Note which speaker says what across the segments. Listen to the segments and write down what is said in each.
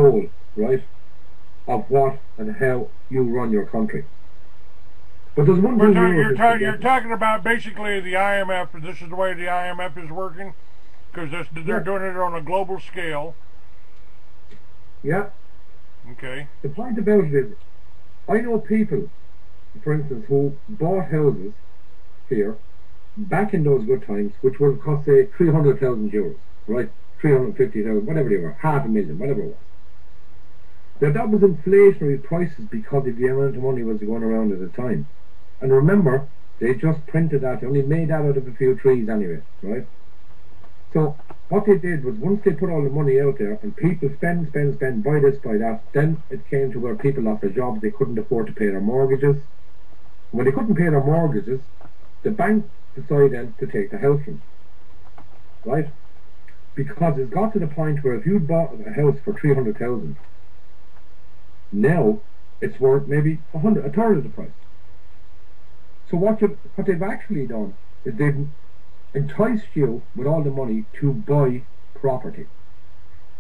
Speaker 1: control, right, of what and how you run your country. But there's one thing
Speaker 2: you're talking about basically the IMF. This is the way the IMF is working, because they're doing it on a global scale.
Speaker 1: Yeah.
Speaker 2: Okay.
Speaker 1: The point about it is, I know people, for instance, who bought houses here back in those good times, which would cost, say, 300,000 euros, right? 350,000, whatever they were, 500,000, whatever it was. Now that was inflationary prices because of the amount of money was going around at the time. And remember, they just printed that, they only made that out of a few trees anyway, right? So what they did was, once they put all the money out there and people spend, buy this, buy that, then it came to where people lost their jobs, they couldn't afford to pay their mortgages. When they couldn't pay their mortgages, the bank decided then to take the house from them, right? Because it got to the point where if you bought a house for 300,000, now it's worth maybe a third of the price. So what they've actually done is they've enticed you with all the money to buy property.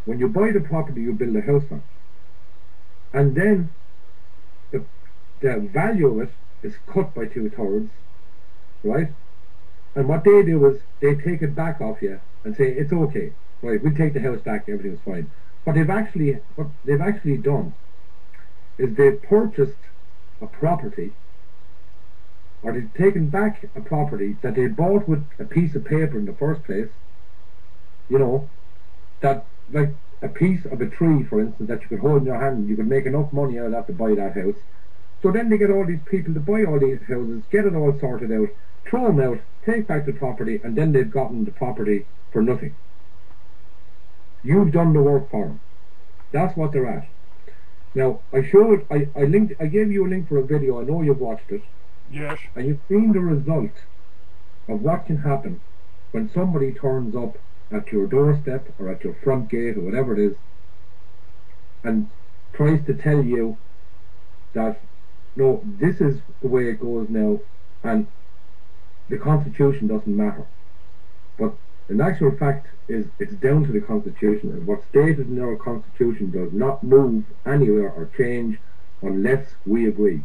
Speaker 1: When you buy the property, you build a house on it, and then the value of it is cut by 2/3, right? And what they do is they take it back off you and say it's okay, right? We'll take the house back, everything's fine. What they've actually done is they've purchased a property, or they've taken back a property that they bought with a piece of paper in the first place, you know, that, like a piece of a tree, for instance, that you could hold in your hand, you could make enough money out of that to buy that house. So then they get all these people to buy all these houses, get it all sorted out, throw them out, take back the property, and then they've gotten the property for nothing. You've done the work for them. That's what they're at. Now, I gave you a link for a video, I know you've watched it.
Speaker 2: Yes.
Speaker 1: And you've seen the result of what can happen when somebody turns up at your doorstep or at your front gate or whatever it is and tries to tell you that, no, this is the way it goes now and the Constitution doesn't matter. But in actual fact is it's down to the Constitution, and what's stated in our Constitution does not move anywhere or change unless we agree.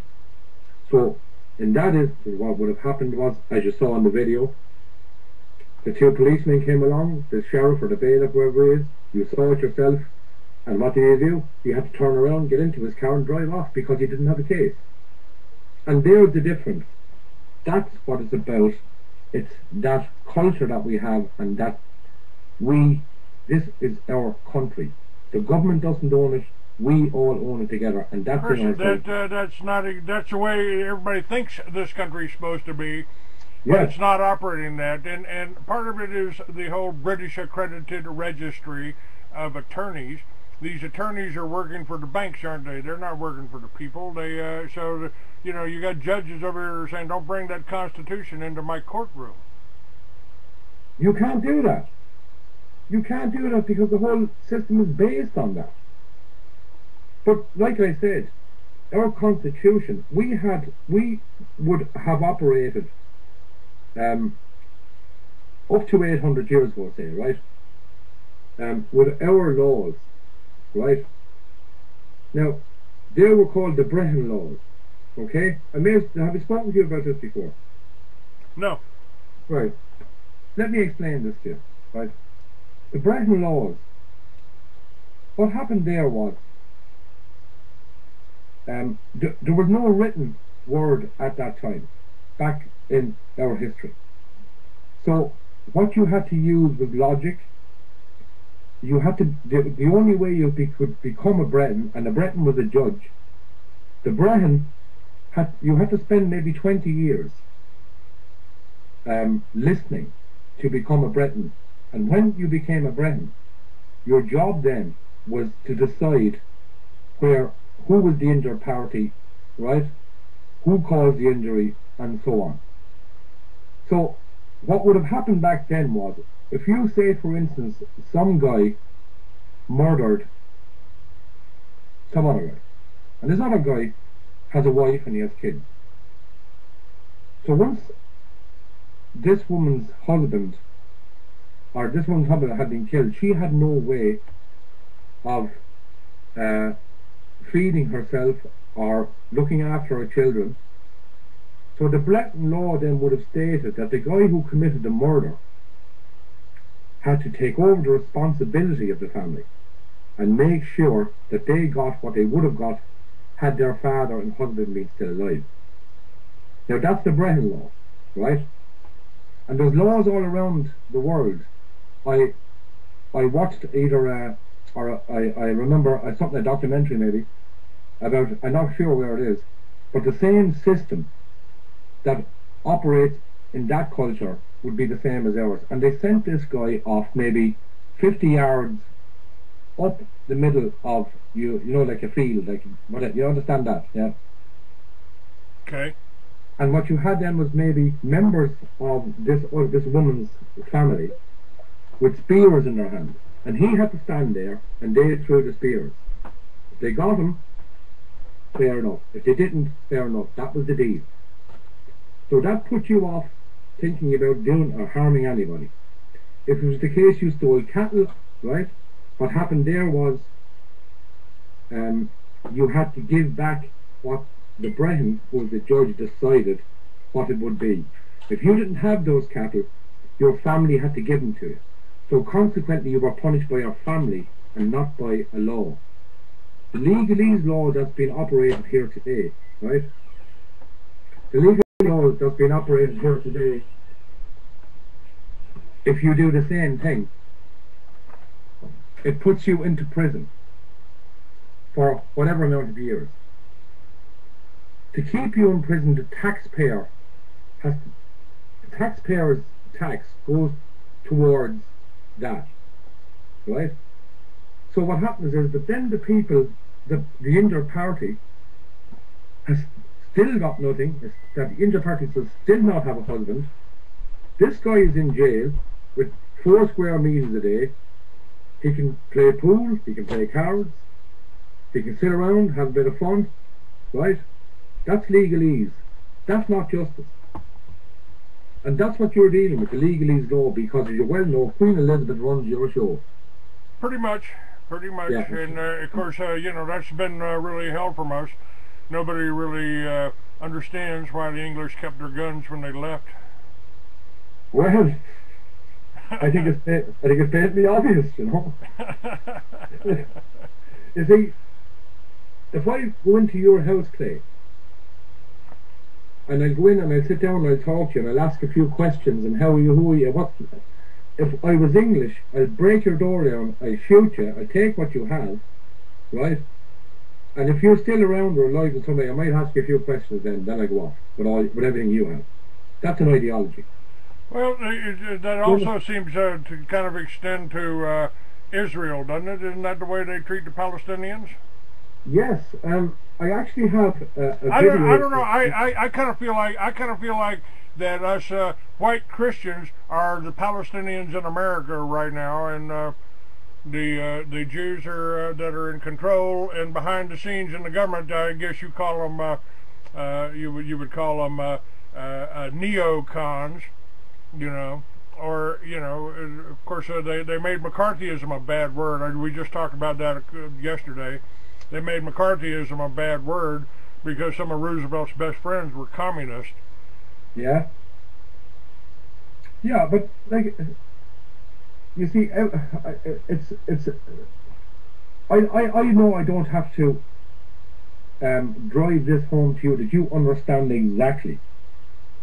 Speaker 1: So in that instance, what would have happened was, as you saw in the video, the two policemen came along, the sheriff or the bailiff, whoever it is, you saw it yourself, and what did he do? He had to turn around, get into his car and drive off because he didn't have a case. And there's the difference. That's what it's about. It's that culture that we have, and that this is our country. The government doesn't own it, we all own it together, and that's
Speaker 2: that's the way everybody thinks this country's supposed to be. But
Speaker 1: yes.
Speaker 2: It's not operating that, and part of it is the whole British accredited registry of attorneys. These attorneys are working for the banks, aren't they? They're not working for the people. You got judges over here saying, "Don't bring that Constitution into my courtroom."
Speaker 1: You can't do that. You can't do that because the whole system is based on that. But like I said, our Constitution, we would have operated up to 800 years ago, say, right? With our laws, right? Now, they were called the Brehon laws, okay? Have you spoken to you about this before?
Speaker 2: No.
Speaker 1: Right. Let me explain this to you, right? The Brehon laws, what happened there was, there was no written word at that time, back in our history. So what you had to use was logic. You had to, the only way you could become a Breton, and a Breton was a judge, the Brehon, you had to spend maybe 20 years listening to become a Breton. And when you became a Breton, your job then was to decide who was the injured party, right? Who caused the injury, and so on. So what would have happened back then was, if you say, for instance, some guy murdered some other guy, and this other guy has a wife and he has kids. So once this woman's husband had been killed, she had no way of feeding herself or looking after her children. So the Breton law then would have stated that the guy who committed the murder had to take over the responsibility of the family and make sure that they got what they would have got had their father and husband been still alive. Now that's the Breton law, right? And there's laws all around the world. I watched either I remember something, a documentary maybe about, I'm not sure where it is, but the same system that operates in that culture would be the same as ours. And they sent this guy off maybe 50 yards up the middle of you know, like a field, like, you understand that, yeah?
Speaker 2: Okay.
Speaker 1: And what you had then was maybe members of this woman's family with spears in their hands, and he had to stand there and they threw the spears. If they got him, fair enough. If they didn't, fair enough. That was the deal. So that put you off thinking about doing or harming anybody. If it was the case you stole cattle, right, what happened there was you had to give back what the Breton, who was the judge, decided what it would be. If you didn't have those cattle, your family had to give them to you. So consequently you were punished by your family and not by a law. The legalese law that's been operated here today, right? The legal law that's been operated here today, if you do the same thing, it puts you into prison for whatever amount of years. To keep you in prison, the taxpayer's tax goes towards that, right? So what happens is that then the people, the injured party has still got nothing, that the injured party does still not have a husband. This guy is in jail with 4 square meals a day. He can play pool, he can play cards, he can sit around, have a bit of fun, right? That's legalese. That's not justice. And that's what you're dealing with, the legalese law, because as you well know, Queen Elizabeth runs your show.
Speaker 2: Pretty much. Yeah. And of course, you know, that's been really hell from us. Nobody really understands why the English kept their guns when they left.
Speaker 1: Well, I think it's painfully obvious, you know. You see, if I go into your house, Clay, and I'll go in and I'll sit down and I'll talk to you and I'll ask a few questions and how are you, who are you, what. If I was English, I'll break your door down, I'll shoot you, I'll take what you have, right? And if you're still around or alive in some way, I might ask you a few questions then I go off with everything you have. That's an ideology.
Speaker 2: Well, that also seems to kind of extend to Israel, doesn't it? Isn't that the way they treat the Palestinians?
Speaker 1: Yes. I actually have a video.
Speaker 2: I don't know. I kind of feel like that us white Christians are the Palestinians in America right now, and the Jews are that are in control and behind the scenes in the government. I guess you call them you would call them neocons, you know, or you know, of course they made McCarthyism a bad word. We just talked about that yesterday. They made McCarthyism a bad word because some of Roosevelt's best friends were communists.
Speaker 1: Yeah. Yeah, but like, you see, it's. I know I don't have to drive this home to you that you understand exactly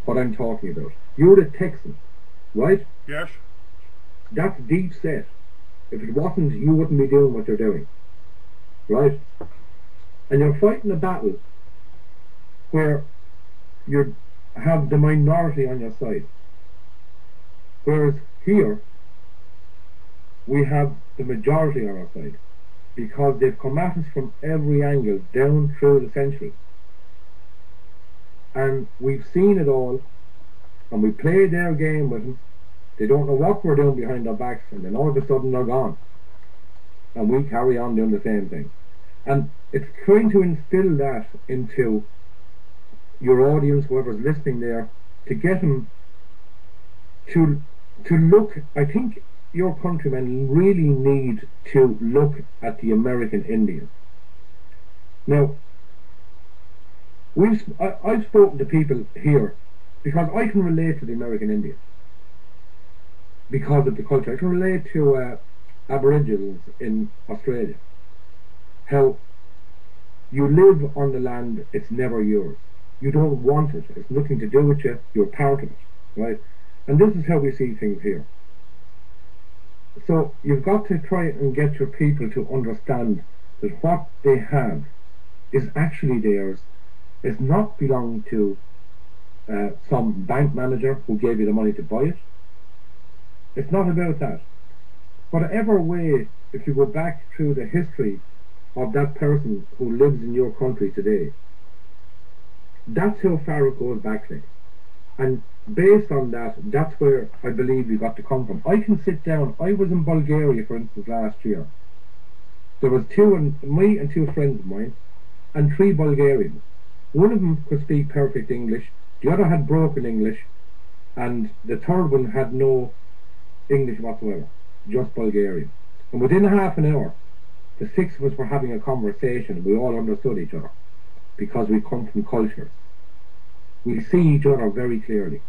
Speaker 1: what I'm talking about. You're the Texan, right?
Speaker 2: Yes.
Speaker 1: That's deep set. If it wasn't, you wouldn't be doing what you're doing, right? And you're fighting a battle where you have the minority on your side. Whereas here, we have the majority on our side, because they've come at us from every angle down through the centuries. And we've seen it all, and we play their game with them. They don't know what we're doing behind our backs, and then all of a sudden they're gone. And we carry on doing the same thing. And it's trying to instill that into your audience, whoever's listening there, to get them to look. I think your countrymen really need to look at the American Indian. Now, I've spoken to people here because I can relate to the American Indian because of the culture. I can relate to Aboriginals in Australia. How you live on the land, it's never yours. You don't want it. It's nothing to do with you. You're part of it, right? And this is how we see things here. So you've got to try and get your people to understand that what they have is actually theirs. It's not belonging to some bank manager who gave you the money to buy it. It's not about that. Whatever way, if you go back through the history of that person who lives in your country today, that's how far it goes back then. And based on that, that's where I believe you got to come from. I can sit down. I was in Bulgaria, for instance, last year. There was me and two friends of mine, and 3 Bulgarians. One of them could speak perfect English, the other had broken English, and the third one had no English whatsoever, just Bulgarian. And within half an hour, the 6 of us were having a conversation. We all understood each other because we come from cultures. We see each other very clearly.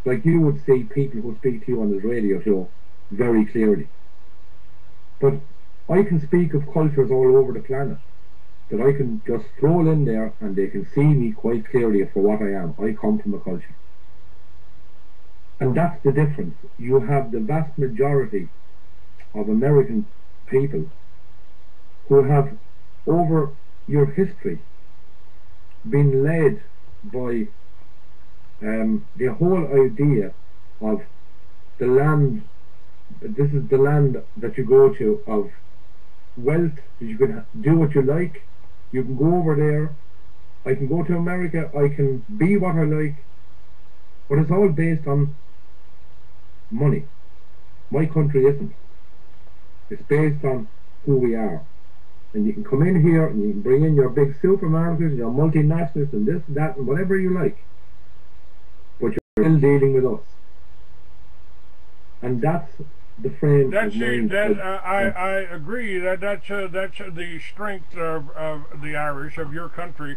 Speaker 1: Like you would see people who speak to you on this radio show very clearly. But I can speak of cultures all over the planet that I can just stroll in there and they can see me quite clearly for what I am. I come from a culture. And that's the difference. You have the vast majority of American people who have, over your history, been led by the whole idea of the land. This is the land that you go to, of wealth, that you can do what you like. You can go over there. I can go to America. I can be what I like. But it's all based on money. My country isn't. It's based on who we are. And you can come in here and you can bring in your big supermarkets, your multinationals and this and that and whatever you like. But you're still dealing with us. And that's the frame of mind.
Speaker 2: I agree. That's the strength of the Irish, of your country.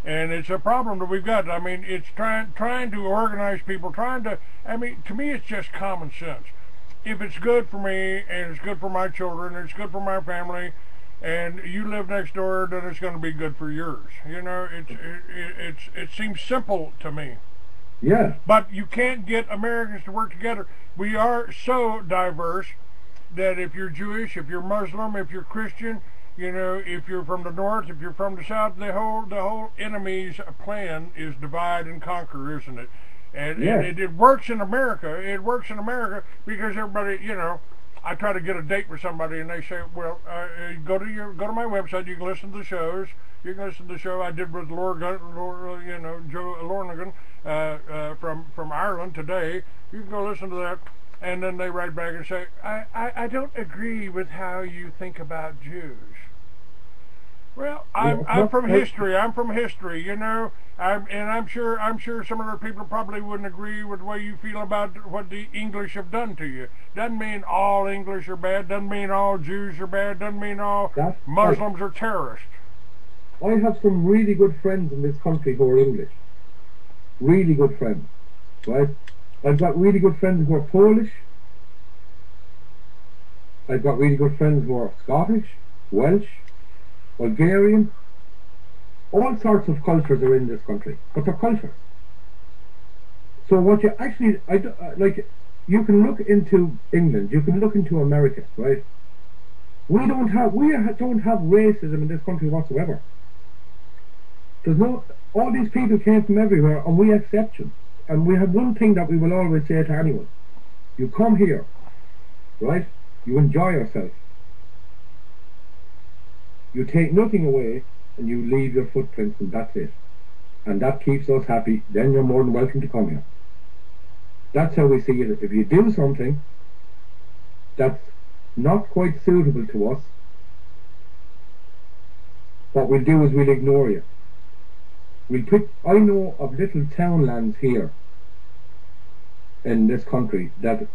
Speaker 2: And it's a problem that we've got. I mean, it's trying to organize people, to me it's just common sense. If it's good for me, and it's good for my children, and it's good for my family, and you live next door, then it's going to be good for yours. You know, it seems simple to me.
Speaker 1: Yeah.
Speaker 2: But you can't get Americans to work together. We are so diverse that if you're Jewish, if you're Muslim, if you're Christian, you know, if you're from the north, if you're from the south, the whole enemy's plan is divide and conquer, isn't it? And,
Speaker 1: yeah.
Speaker 2: and it works in America. It works in America because everybody, you know, I try to get a date with somebody and they say, well, go to my website. You can listen to the shows. You can listen to the show I did with Joe Lornegan from Ireland today. You can go listen to that. And then they write back and say, I don't agree with how you think about Jews. Well, I'm from history. I'm from history, you know. I'm sure some other people probably wouldn't agree with the way you feel about what the English have done to you. Doesn't mean all English are bad. Doesn't mean all Jews are bad. Doesn't mean all Muslims are terrorists.
Speaker 1: I have some really good friends in this country who are English. Really good friends, right? I've got really good friends who are Polish. I've got really good friends who are Scottish, Welsh, Bulgarian. All sorts of cultures are in this country, but they're cultures. So what you actually, you can look into England, you can look into America, right? We don't have racism in this country whatsoever. All these people came from everywhere, and we accept them. And we have one thing that we will always say to anyone: you come here, right? You enjoy yourself. You take nothing away, and you leave your footprints, and that's it. And that keeps us happy. Then you're more than welcome to come here. That's how we see it. If you do something that's not quite suitable to us, what we'll do is we'll ignore you. I know of little townlands here in this country that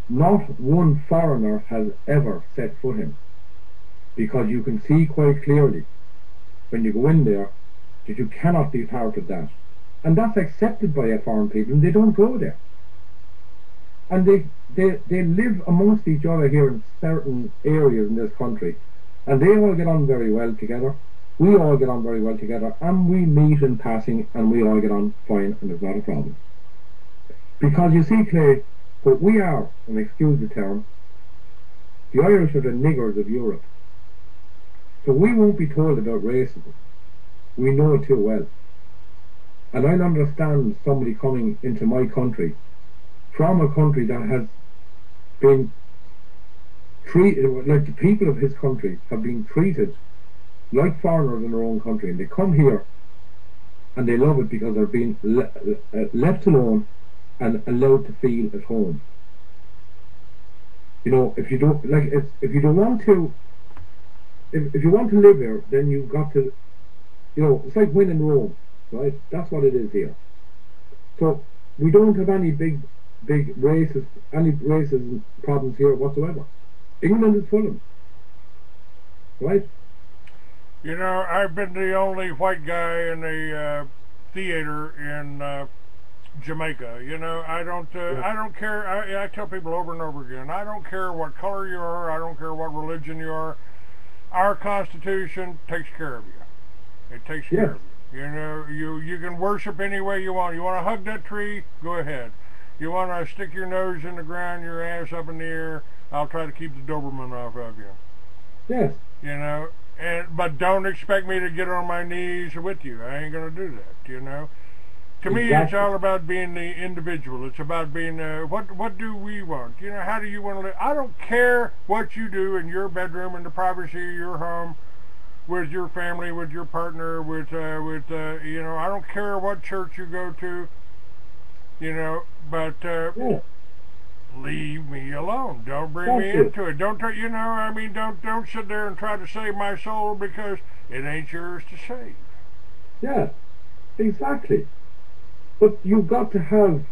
Speaker 1: not one foreigner has ever set foot in, because you can see quite clearly when you go in there that you cannot be part of that, and that's accepted by foreign people, and they don't go there, and they live amongst each other here in certain areas in this country, and they all get on very well together. We all get on very well together, and we meet in passing, and we all get on fine, and there's not a problem. Because you see, Clay, what we are, and excuse the term, the Irish are the niggers of Europe. So we won't be told about racism. We know it too well. And I understand somebody coming into my country from a country that has been treated, like the people of his country have been treated like foreigners in their own country, and they come here and they love it because they're being left alone and allowed to feel at home. You know, if you don't like, if you don't want to, if you want to live here, then you've got to, you know, it's like winning Rome, right? That's what it is here. So we don't have any big racism problems here whatsoever. England is full of them, right?
Speaker 2: You know, I've been the only white guy in a theater in Jamaica. You know, I don't care. I tell people over and over again, I don't care what color you are, I don't care what religion you are. Our Constitution takes care of you. It takes care of you. You know, you can worship any way you want. You want to hug that tree? Go ahead. You want to stick your nose in the ground, your ass up in the air? I'll try to keep the Doberman off of you.
Speaker 1: Yes.
Speaker 2: You know. But don't expect me to get on my knees with you. I ain't going to do that, you know. To me, it's all about being the individual. It's about being, what do we want? You know, how do you want to live? I don't care what you do in your bedroom, in the privacy of your home, with your family, with your partner, with you know, I don't care what church you go to, you know, but leave me alone. Don't bring me into it. Don't, you know, I mean, don't sit there and try to save my soul, because it ain't yours to save.
Speaker 1: Yeah, exactly. But you've got to have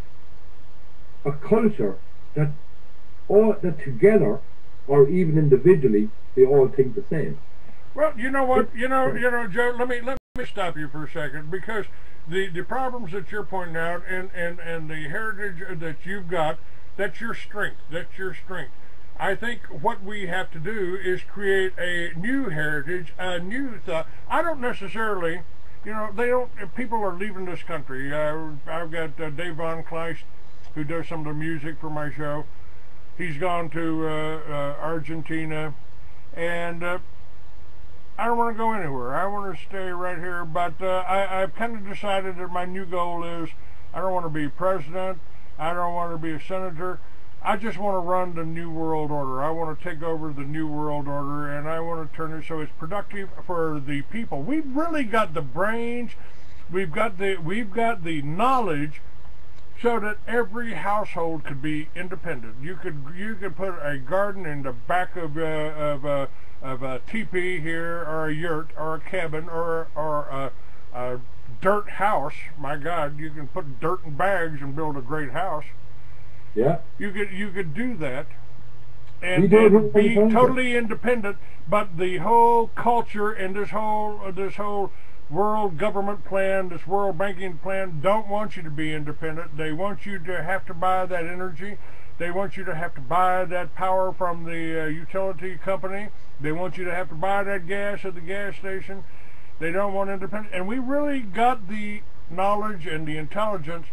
Speaker 1: a culture that together, or even individually, they all think the same.
Speaker 2: Well, you know what, you know, Joe, let me stop you for a second, because the problems that you're pointing out and the heritage that you've got, that's your strength. That's your strength. I think what we have to do is create a new heritage, a new thought. I don't necessarily, you know, people are leaving this country. I've got Dave Von Kleist, who does some of the music for my show. He's gone to Argentina, and I don't want to go anywhere. I want to stay right here, but I've kind of decided that my new goal is, I don't want to be president. I don't want to be a senator. I just want to run the New World Order. I want to take over the New World Order, and I want to turn it so it's productive for the people. We've really got the brains. We've got the knowledge, so that every household could be independent. You could put a garden in the back of a teepee here, or a yurt, or a cabin, or a dirt house. My God, you can put dirt in bags and build a great house.
Speaker 1: Yeah. You
Speaker 2: could do that and be totally independent, but the whole culture and this whole world government plan, this world banking plan, don't want you to be independent. They want you to have to buy that energy. They want you to have to buy that power from the utility company. They want you to have to buy that gas at the gas station. They don't want independence, and we really got the knowledge and the intelligence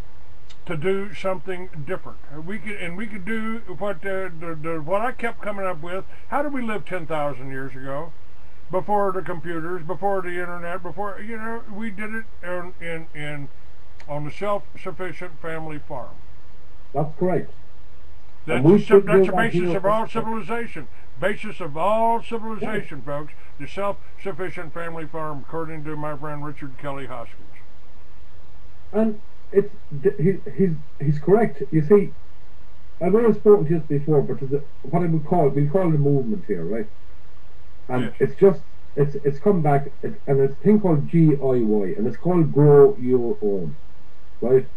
Speaker 2: to do something different. We could do what what I kept coming up with. How did we live 10,000 years ago, before the computers, before the internet, before, you know, we did it on the self-sufficient family farm.
Speaker 1: That's correct.
Speaker 2: That's the basis of all civilization. Basis of all civilization, folks. The self-sufficient family farm, according to my friend Richard Kelly Hoskins.
Speaker 1: And he's correct. You see, I've always spoken to this before, but what I would call it a movement here, right? And yes. it's come back, and it's a thing called GIY, and it's called Grow Your Own, right?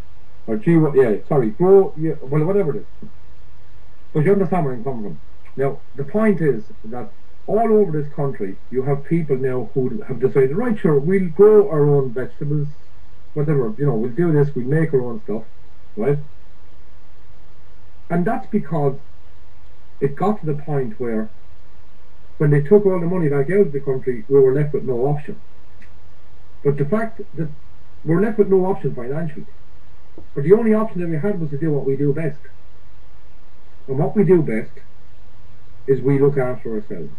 Speaker 1: Or GY, yeah, sorry, Grow Your, well, whatever it is. But you understand where I'm coming from. Now, the point is that all over this country, you have people now who have decided, right, sure, we'll grow our own vegetables, whatever, you know, we'll do this, we'll make our own stuff, right? And that's because it got to the point where, when they took all the money back out of the country, we were left with no option. But the fact that we're left with no option financially, but the only option that we had was to do what we do best. And what we do best is we look after ourselves.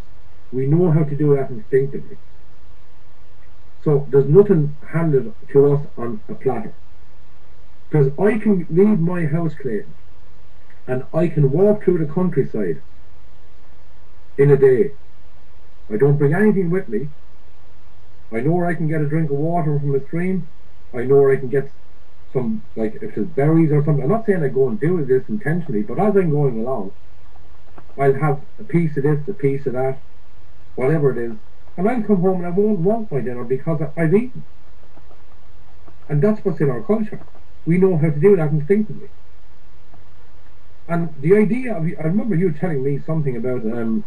Speaker 1: We know how to do that instinctively. So there's nothing handed to us on a platter. Because I can leave my house clean and I can walk through the countryside in a day. I don't bring anything with me. I know where I can get a drink of water from a stream. I know where I can get some, like if there's berries or something. I'm not saying I go and do this intentionally, but as I'm going along, I'll have a piece of this, a piece of that, whatever it is, and I'll come home and I won't want my dinner because I've eaten. And that's what's in our culture. We know how to do that instinctively. And the idea of, I remember you telling me something about was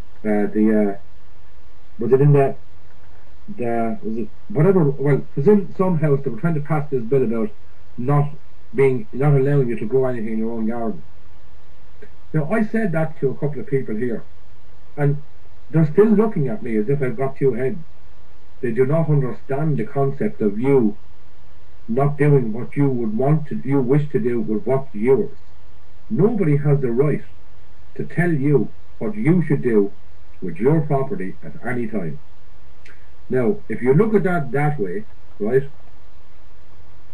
Speaker 1: it in the was it whatever, well, it was in some house they were trying to pass this bill about not allowing you to grow anything in your own garden. Now I said that to a couple of people here, and they're still looking at me as if I've got two heads. They do not understand the concept of you not doing what you would want to, you wish to do with what's yours. Nobody has the right to tell you what you should do with your property at any time. Now, if you look at that way, right,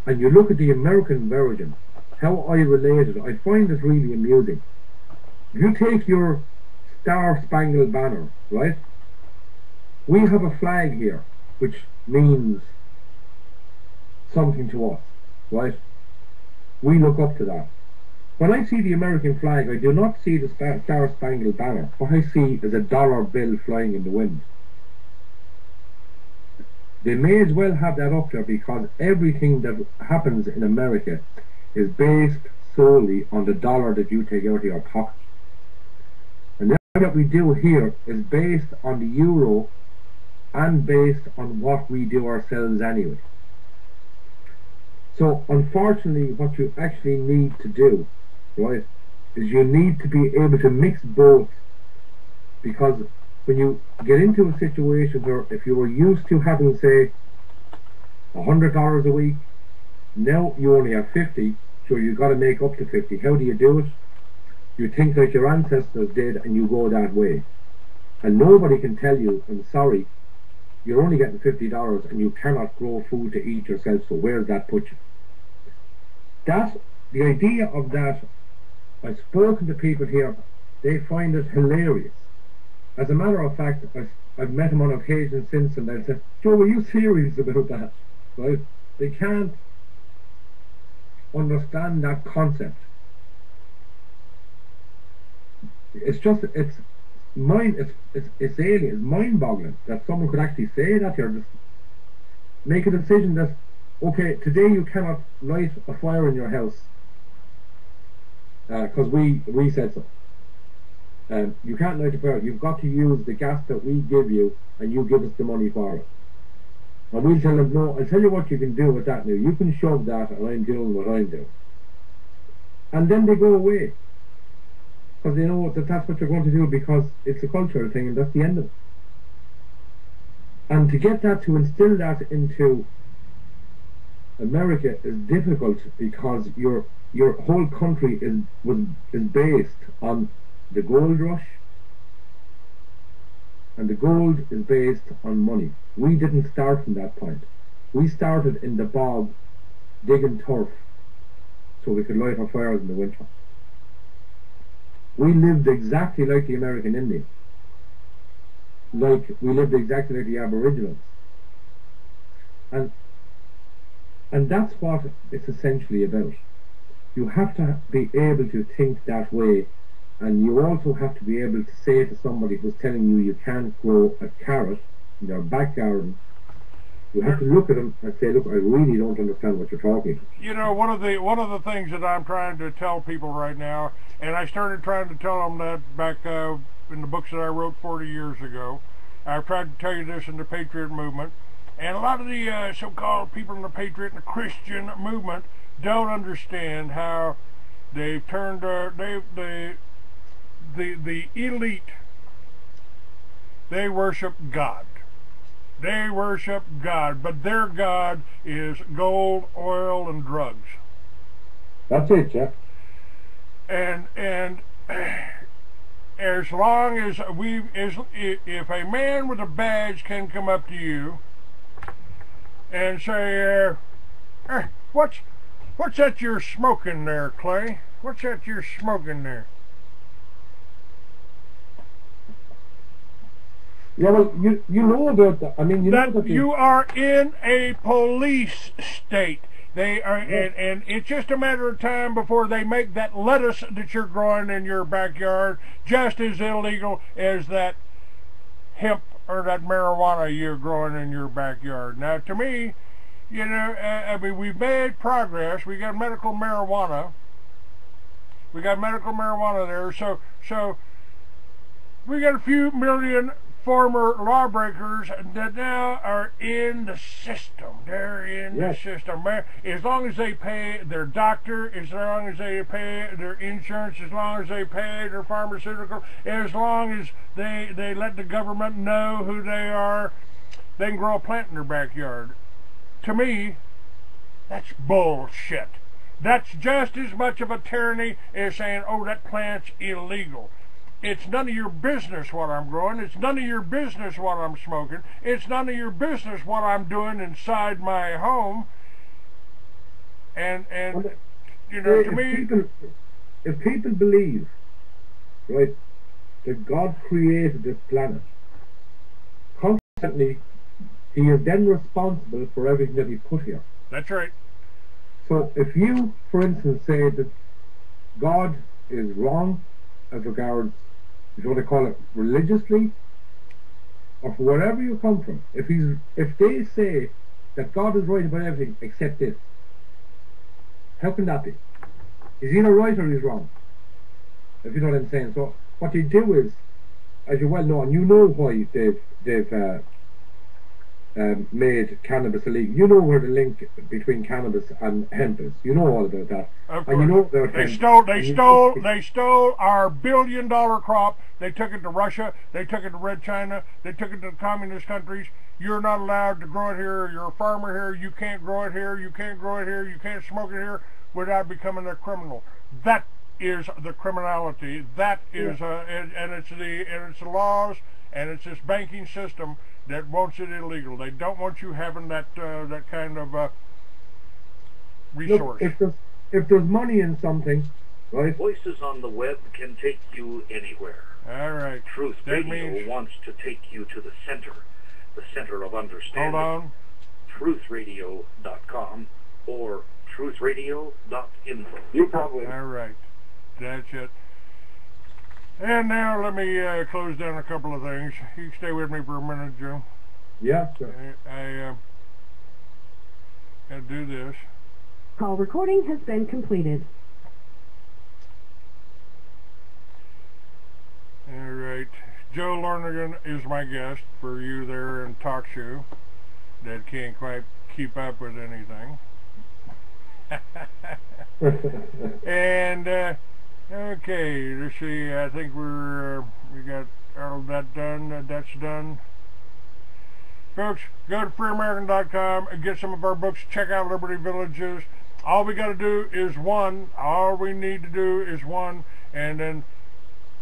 Speaker 1: and you look at the American version, how I relate it, I find it really amusing. If you take your Star-Spangled Banner, right, we have a flag here which means something to us, right? We look up to that. When I see the American flag, I do not see the Star-Spangled Banner. What I see is a dollar bill flying in the wind. They may as well have that up there because everything that happens in America is based solely on the dollar that you take out of your pocket. And everything that we do here is based on the euro and based on what we do ourselves anyway. So unfortunately what you actually need to do, right, is you need to be able to mix both, because when you get into a situation where if you were used to having, say, $100 a week, now you only have 50, so you've got to make up to 50. How do you do it? You think like your ancestors did and you go that way. And nobody can tell you, I'm sorry, you're only getting $50 and you cannot grow food to eat yourself, so where does that put you? The idea of that, I've spoken to people here, they find it hilarious. As a matter of fact, I've met them on occasion since and they'll say, Joe, are you serious about that? Right? They can't understand that concept. It's just, it's alien, it's mind-boggling that someone could actually say that here, just make a decision that, okay, today you cannot light a fire in your house because we said so. You can't light a fire. You've got to use the gas that we give you, and you give us the money for it. And we'll tell them, no, I'll tell you what you can do with that now. You can shove that, and I'm doing what I'm doing. And then they go away, because they know that that's what they're going to do, because it's a cultural thing, and that's the end of it. And to get that, to instill that into America is difficult, because your whole country is based on the gold rush, and the gold is based on money. We didn't start from that point. We started in the bog digging turf so we could light our fires in the winter. We lived exactly like the American Indians, like we lived exactly like the Aboriginals, and that's what it's essentially about. You have to be able to think that way. And you also have to be able to say to somebody who's telling you you can't grow a carrot in their back garden, You have to look at them and say, look, I really don't understand what you're talking about.
Speaker 2: You know, one of the things that I'm trying to tell people right now, and I started trying to tell them that back in the books that I wrote 40 years ago. I've tried to tell you this in the Patriot movement, and a lot of the so-called people in the Patriot and the Christian movement don't understand how they've turned the elite. They worship God. They worship God, but their God is gold, oil, and drugs.
Speaker 1: That's it, Jeff.
Speaker 2: And as long as if a man with a badge can come up to you and say, what's that you're smoking there, Clay? What's that you're smoking there?
Speaker 1: Yeah, well, you know about that. I mean, you know that
Speaker 2: you are in a police state. They are, and it's just a matter of time before they make that lettuce that you're growing in your backyard just as illegal as that hemp or that marijuana you're growing in your backyard. Now, to me, you know, I mean, we've made progress. We got medical marijuana. We got medical marijuana there. So we got a few million former lawbreakers that now are in the system. They're in the system. As long as they pay their doctor, as long as they pay their insurance, as long as they pay their pharmaceutical, as long as they let the government know who they are, they can grow a plant in their backyard. To me, that's bullshit. That's just as much of a tyranny as saying, oh, that plant's illegal. It's none of your business what I'm growing. It's none of your business what I'm smoking. It's none of your business what I'm doing inside my home. And you know, to me,
Speaker 1: if people believe, right, that God created this planet, consequently, He is then responsible for everything that He put here.
Speaker 2: That's right.
Speaker 1: So if you, for instance, say that God is wrong as regards, if you want to call it religiously, or from wherever you come from, if they say that God is right about everything except this, how can that be? Is he either right or he's wrong? If you know what I'm saying. So what you do is, as you well know, and you know why they've made cannabis illegal. You know where the link between cannabis and hemp is. You know all about that.
Speaker 2: Of course.
Speaker 1: And you know about
Speaker 2: they stole our billion-dollar crop. They took it to Russia. They took it to Red China. They took it to the communist countries. You're not allowed to grow it here. You're a farmer here. You can't grow it here. You can't grow it here. You can't smoke it here without becoming a criminal. That is the criminality. That is and it's the laws, and it's this banking system that wants it illegal. They don't want you having that that kind of resource.
Speaker 1: Look, if there's money in something, right?
Speaker 3: Voices on the web can take you anywhere.
Speaker 2: All right.
Speaker 3: Truth Radio wants to take you to the center of understanding.
Speaker 2: Hold on.
Speaker 3: Truthradio.com or truthradio.info.
Speaker 1: You probably.
Speaker 2: All right. That's it. And now let me close down a couple of things. You can stay with me for a minute, Joe.
Speaker 1: Yeah, sure.
Speaker 2: I gotta do this.
Speaker 4: Call recording has been completed.
Speaker 2: All right. Joe Lornegan is my guest for you there in talk show that can't quite keep up with anything. And okay, let's see. I think we got all that done. That's done. Folks, go to freeamerican.com and get some of our books. Check out Liberty Villages. All we got to do is one. All we need to do is one, and then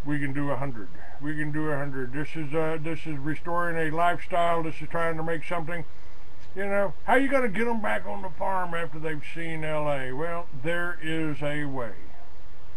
Speaker 2: we can do 100. We can do 100. This is restoring a lifestyle. This is trying to make something. You know, how you going to get them back on the farm after they've seen L.A.? Well, there is a way.